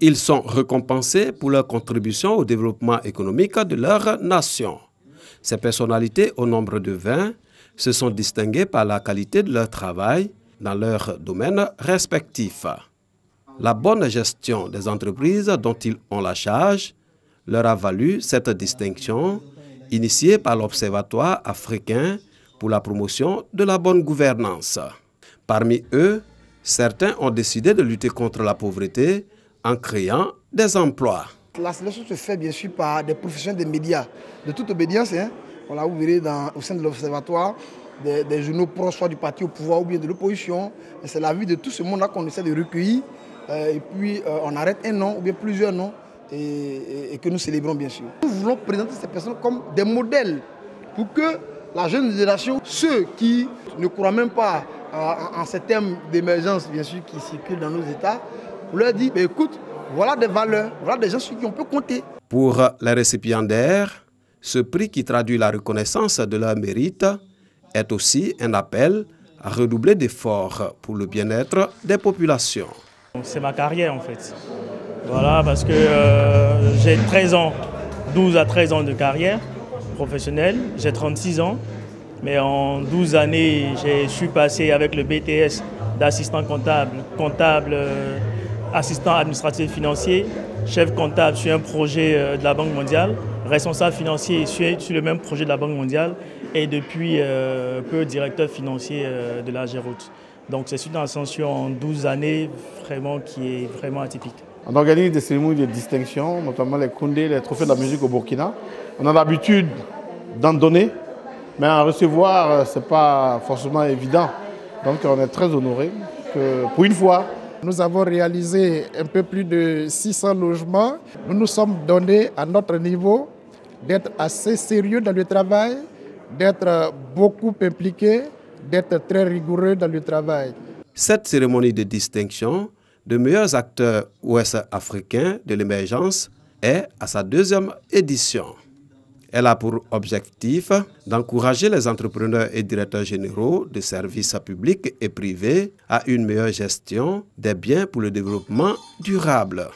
Ils sont récompensés pour leur contribution au développement économique de leur nation. Ces personnalités, au nombre de 20, se sont distinguées par la qualité de leur travail dans leurs domaines respectifs. La bonne gestion des entreprises dont ils ont la charge leur a valu cette distinction initiée par l'Observatoire africain pour la promotion de la bonne gouvernance. Parmi eux, certains ont décidé de lutter contre la pauvreté en créant des emplois. La sélection se fait bien sûr par des professionnels des médias, de toute obédience. Voilà, vous verrez au sein de l'Observatoire des journaux proches, soit du parti au pouvoir ou bien de l'opposition. C'est l'avis de tout ce monde-là qu'on essaie de recueillir. Et puis on arrête un nom ou bien plusieurs noms et que nous célébrons bien sûr. Nous voulons présenter ces personnes comme des modèles pour que la jeune génération, ceux qui ne croient même pas en ces termes d'émergence bien sûr qui circulent dans nos États, on leur dit, écoute, voilà des valeurs, voilà des gens sur qui on peut compter. Pour les récipiendaires, ce prix qui traduit la reconnaissance de leur mérite est aussi un appel à redoubler d'efforts pour le bien-être des populations. C'est ma carrière en fait. Voilà, parce que j'ai 12 à 13 ans de carrière professionnelle, j'ai 36 ans, mais en 12 années, je suis passé avec le BTS d'assistant comptable, assistant administratif financier, chef comptable sur un projet de la Banque mondiale, responsable financier sur le même projet de la Banque mondiale et depuis peu directeur financier de la Géroute. Donc c'est une ascension en 12 années vraiment qui est vraiment atypique. On organise des cérémonies de distinction, notamment les Koundé, les trophées de la musique au Burkina. On a l'habitude d'en donner, mais en recevoir, ce n'est pas forcément évident. Donc on est très honorés que pour une fois, nous avons réalisé un peu plus de 600 logements. Nous nous sommes donnés à notre niveau d'être assez sérieux dans le travail, d'être beaucoup impliqués, d'être très rigoureux dans le travail. Cette cérémonie de distinction de meilleurs acteurs ouest-africains de l'émergence est à sa 2e édition. Elle a pour objectif d'encourager les entrepreneurs et directeurs généraux de services publics et privés à une meilleure gestion des biens pour le développement durable.